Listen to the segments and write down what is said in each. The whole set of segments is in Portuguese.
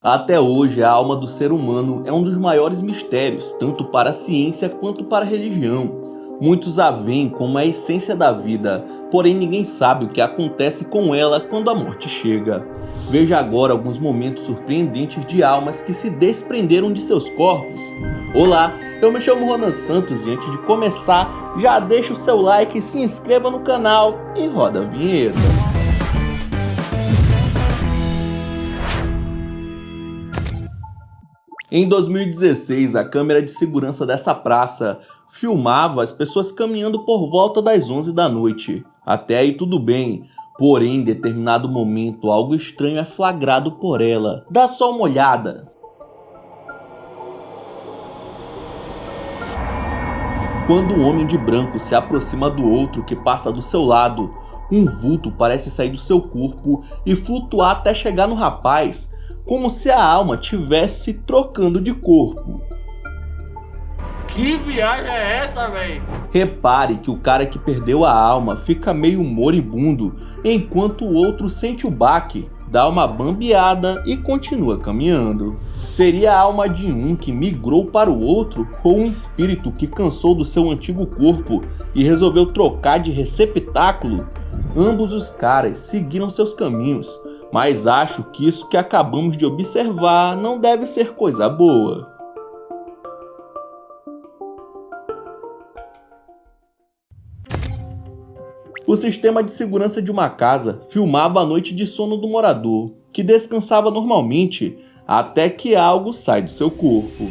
Até hoje, a alma do ser humano é um dos maiores mistérios, tanto para a ciência quanto para a religião. Muitos a veem como a essência da vida, porém ninguém sabe o que acontece com ela quando a morte chega. Veja agora alguns momentos surpreendentes de almas que se desprenderam de seus corpos. Olá, eu me chamo Ronan Santos e antes de começar, já deixa o seu like, se inscreva no canal e roda a vinheta. Em 2016, a câmera de segurança dessa praça filmava as pessoas caminhando por volta das 11 da noite. Até aí tudo bem, porém em determinado momento algo estranho é flagrado por ela. Dá só uma olhada. Quando um homem de branco se aproxima do outro que passa do seu lado, um vulto parece sair do seu corpo e flutuar até chegar no rapaz, como se a alma tivesse trocando de corpo. Que viagem é essa, véi? Repare que o cara que perdeu a alma fica meio moribundo, enquanto o outro sente o baque, dá uma bambeada e continua caminhando. Seria a alma de um que migrou para o outro ou um espírito que cansou do seu antigo corpo e resolveu trocar de receptáculo? Ambos os caras seguiram seus caminhos, mas acho que isso que acabamos de observar não deve ser coisa boa. O sistema de segurança de uma casa filmava a noite de sono do morador, que descansava normalmente até que algo sai do seu corpo.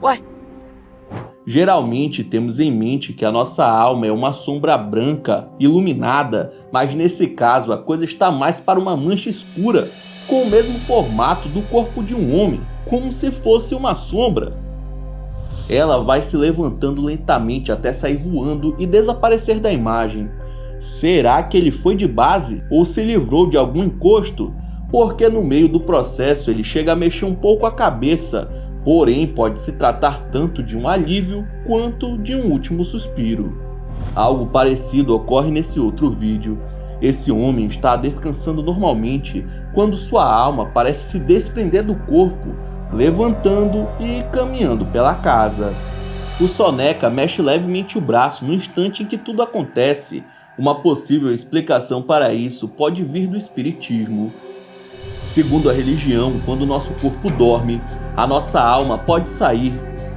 Ué? Geralmente temos em mente que a nossa alma é uma sombra branca, iluminada, mas nesse caso a coisa está mais para uma mancha escura, com o mesmo formato do corpo de um homem, como se fosse uma sombra. Ela vai se levantando lentamente até sair voando e desaparecer da imagem. Será que ele foi de base ou se livrou de algum encosto? Porque no meio do processo ele chega a mexer um pouco a cabeça, porém pode se tratar tanto de um alívio quanto de um último suspiro. Algo parecido ocorre nesse outro vídeo. Esse homem está descansando normalmente quando sua alma parece se desprender do corpo, levantando e caminhando pela casa. O soneca mexe levemente o braço no instante em que tudo acontece. Uma possível explicação para isso pode vir do espiritismo. Segundo a religião, quando nosso corpo dorme, a nossa alma pode sair,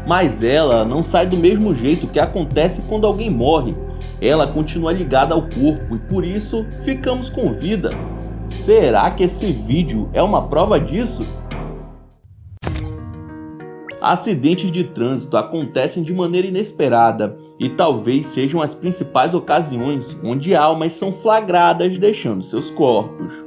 mas ela não sai do mesmo jeito que acontece quando alguém morre. Ela continua ligada ao corpo e por isso ficamos com vida. Será que esse vídeo é uma prova disso? Acidentes de trânsito acontecem de maneira inesperada e talvez sejam as principais ocasiões onde almas são flagradas deixando seus corpos.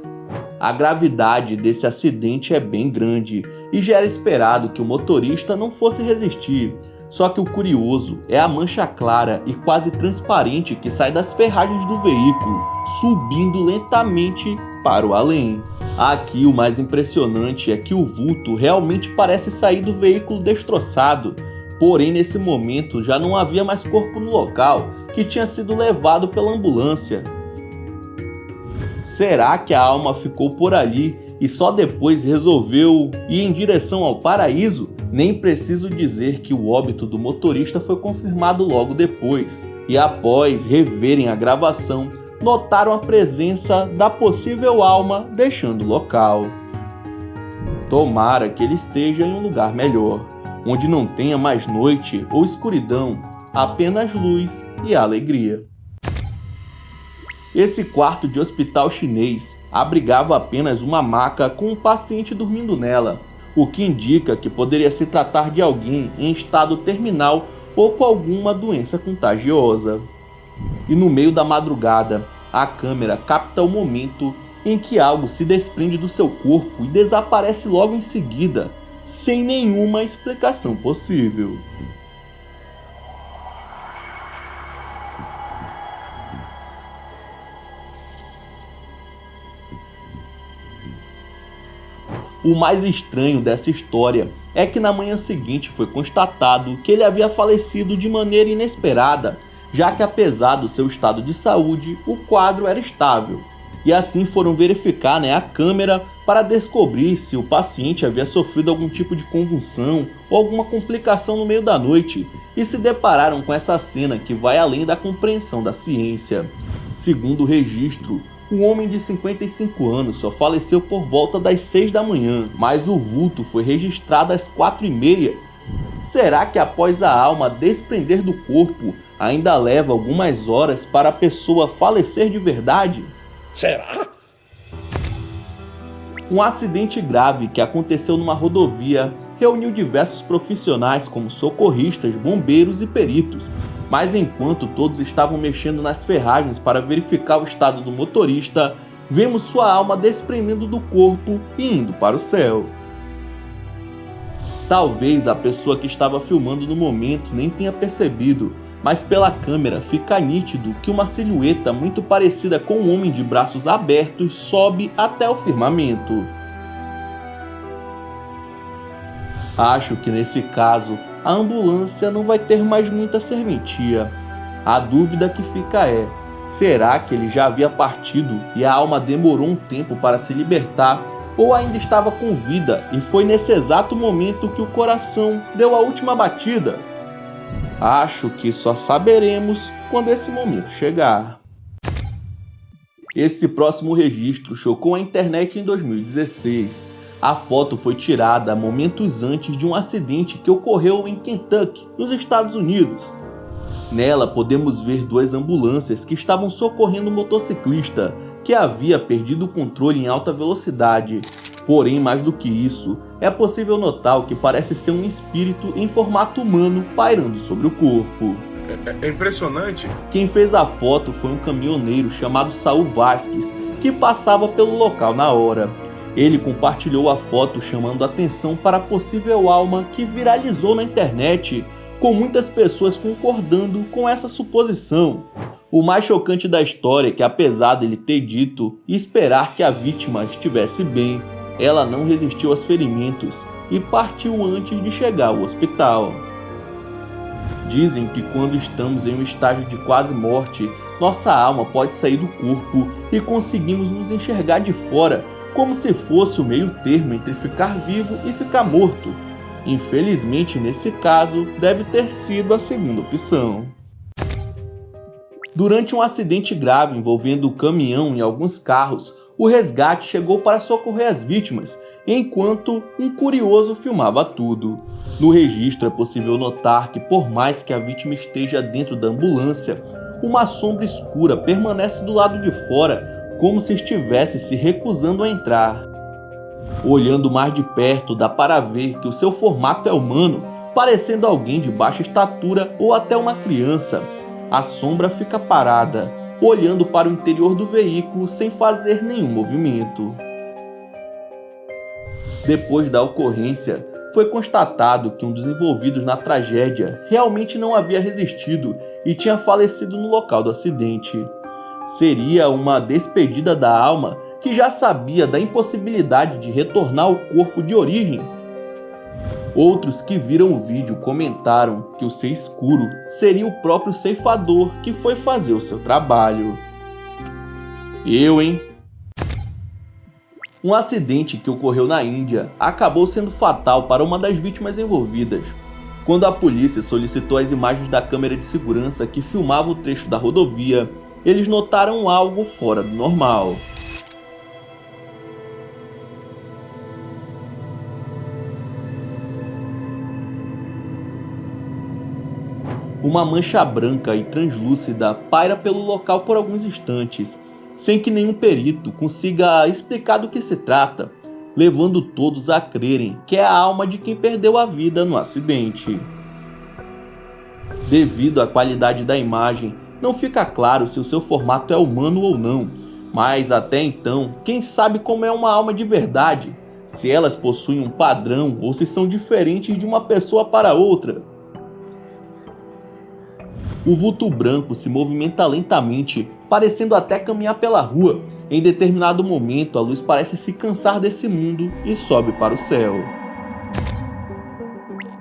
A gravidade desse acidente é bem grande e já era esperado que o motorista não fosse resistir. Só que o curioso é a mancha clara e quase transparente que sai das ferragens do veículo, subindo lentamente para o além. Aqui o mais impressionante é que o vulto realmente parece sair do veículo destroçado, porém nesse momento já não havia mais corpo no local, que tinha sido levado pela ambulância. Será que a alma ficou por ali e só depois resolveu ir em direção ao paraíso? Nem preciso dizer que o óbito do motorista foi confirmado logo depois, e após reverem a gravação, notaram a presença da possível alma deixando o local. Tomara que ele esteja em um lugar melhor, onde não tenha mais noite ou escuridão, apenas luz e alegria. Esse quarto de hospital chinês abrigava apenas uma maca com um paciente dormindo nela, o que indica que poderia se tratar de alguém em estado terminal ou com alguma doença contagiosa. E no meio da madrugada, a câmera capta o momento em que algo se desprende do seu corpo e desaparece logo em seguida, sem nenhuma explicação possível. O mais estranho dessa história é que na manhã seguinte foi constatado que ele havia falecido de maneira inesperada, já que apesar do seu estado de saúde, o quadro era estável. E assim foram verificar a câmera para descobrir se o paciente havia sofrido algum tipo de convulsão ou alguma complicação no meio da noite, e se depararam com essa cena que vai além da compreensão da ciência. Segundo o registro, o homem de 55 anos só faleceu por volta das 6 da manhã, mas o vulto foi registrado às 4h30. Será que após a alma desprender do corpo, ainda leva algumas horas para a pessoa falecer de verdade? Será? Um acidente grave que aconteceu numa rodovia reuniu diversos profissionais como socorristas, bombeiros e peritos, mas enquanto todos estavam mexendo nas ferragens para verificar o estado do motorista, vemos sua alma desprendendo do corpo e indo para o céu. Talvez a pessoa que estava filmando no momento nem tenha percebido, mas pela câmera fica nítido que uma silhueta muito parecida com um homem de braços abertos sobe até o firmamento. Acho que nesse caso, a ambulância não vai ter mais muita serventia. A dúvida que fica é, será que ele já havia partido e a alma demorou um tempo para se libertar, ou ainda estava com vida e foi nesse exato momento que o coração deu a última batida? Acho que só saberemos quando esse momento chegar. Esse próximo registro chocou a internet em 2016. A foto foi tirada momentos antes de um acidente que ocorreu em Kentucky, nos Estados Unidos. Nela podemos ver duas ambulâncias que estavam socorrendo um motociclista que havia perdido o controle em alta velocidade. Porém, mais do que isso, é possível notar o que parece ser um espírito em formato humano pairando sobre o corpo. É impressionante. Quem fez a foto foi um caminhoneiro chamado Saul Vasquez, que passava pelo local na hora. Ele compartilhou a foto chamando atenção para a possível alma que viralizou na internet, com muitas pessoas concordando com essa suposição. O mais chocante da história é que, apesar dele ter dito e esperar que a vítima estivesse bem, ela não resistiu aos ferimentos e partiu antes de chegar ao hospital. Dizem que quando estamos em um estágio de quase morte, nossa alma pode sair do corpo e conseguimos nos enxergar de fora, como se fosse o meio termo entre ficar vivo e ficar morto. Infelizmente, nesse caso, deve ter sido a segunda opção. Durante um acidente grave envolvendo o caminhão e alguns carros, o resgate chegou para socorrer as vítimas, enquanto um curioso filmava tudo. No registro é possível notar que, por mais que a vítima esteja dentro da ambulância, uma sombra escura permanece do lado de fora, como se estivesse se recusando a entrar. Olhando mais de perto, dá para ver que o seu formato é humano, parecendo alguém de baixa estatura ou até uma criança. A sombra fica parada, olhando para o interior do veículo sem fazer nenhum movimento. Depois da ocorrência, foi constatado que um dos envolvidos na tragédia realmente não havia resistido e tinha falecido no local do acidente. Seria uma despedida da alma que já sabia da impossibilidade de retornar ao corpo de origem? Outros que viram o vídeo comentaram que o ser escuro seria o próprio ceifador que foi fazer o seu trabalho. Hein? Um acidente que ocorreu na Índia acabou sendo fatal para uma das vítimas envolvidas. Quando a polícia solicitou as imagens da câmera de segurança que filmava o trecho da rodovia, eles notaram algo fora do normal. Uma mancha branca e translúcida paira pelo local por alguns instantes, sem que nenhum perito consiga explicar do que se trata, levando todos a crerem que é a alma de quem perdeu a vida no acidente. Devido à qualidade da imagem, não fica claro se o seu formato é humano ou não, mas até então, quem sabe como é uma alma de verdade, se elas possuem um padrão ou se são diferentes de uma pessoa para outra. O vulto branco se movimenta lentamente, parecendo até caminhar pela rua. Em determinado momento, a luz parece se cansar desse mundo e sobe para o céu.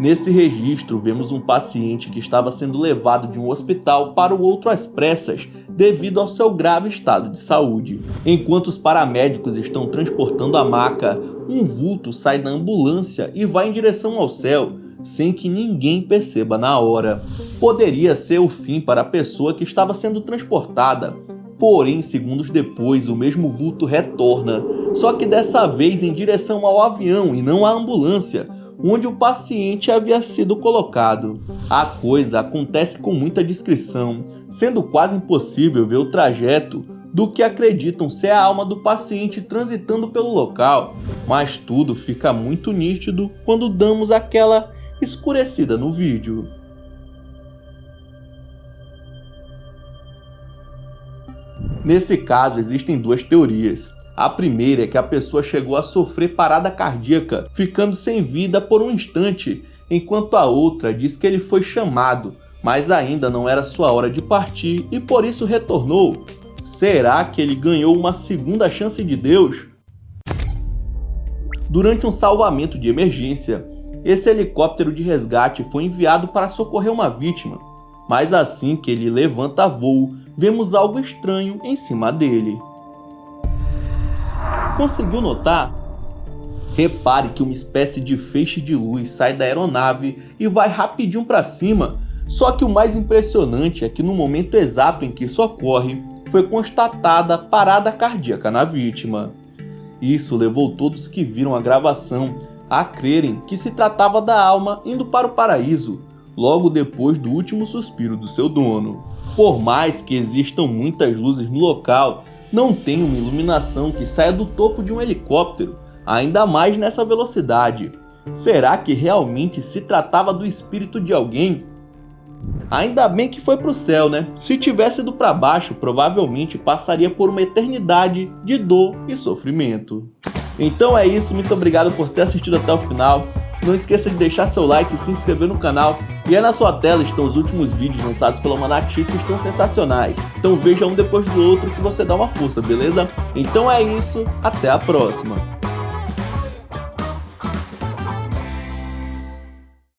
Nesse registro, vemos um paciente que estava sendo levado de um hospital para o outro às pressas devido ao seu grave estado de saúde. Enquanto os paramédicos estão transportando a maca, um vulto sai da ambulância e vai em direção ao céu, sem que ninguém perceba na hora. Poderia ser o fim para a pessoa que estava sendo transportada, porém, segundos depois, o mesmo vulto retorna, só que dessa vez em direção ao avião e não à ambulância, onde o paciente havia sido colocado. A coisa acontece com muita discrição, sendo quase impossível ver o trajeto do que acreditam ser a alma do paciente transitando pelo local, mas tudo fica muito nítido quando damos aquela escurecida no vídeo. Nesse caso, existem duas teorias. A primeira é que a pessoa chegou a sofrer parada cardíaca, ficando sem vida por um instante, enquanto a outra diz que ele foi chamado, mas ainda não era sua hora de partir e por isso retornou. Será que ele ganhou uma segunda chance de Deus? Durante um salvamento de emergência, esse helicóptero de resgate foi enviado para socorrer uma vítima, mas assim que ele levanta voo, vemos algo estranho em cima dele. Conseguiu notar? Repare que uma espécie de feixe de luz sai da aeronave e vai rapidinho para cima, só que o mais impressionante é que no momento exato em que isso ocorre, foi constatada parada cardíaca na vítima. Isso levou todos que viram a gravação a crerem que se tratava da alma indo para o paraíso, logo depois do último suspiro do seu dono. Por mais que existam muitas luzes no local, não tem uma iluminação que saia do topo de um helicóptero, ainda mais nessa velocidade. Será que realmente se tratava do espírito de alguém? Ainda bem que foi pro céu, né? Se tivesse ido para baixo, provavelmente passaria por uma eternidade de dor e sofrimento. Então é isso, muito obrigado por ter assistido até o final. Não esqueça de deixar seu like e se inscrever no canal. E aí na sua tela estão os últimos vídeos lançados pelo Almanac X que estão sensacionais. Então veja um depois do outro que você dá uma força, beleza? Então é isso, até a próxima!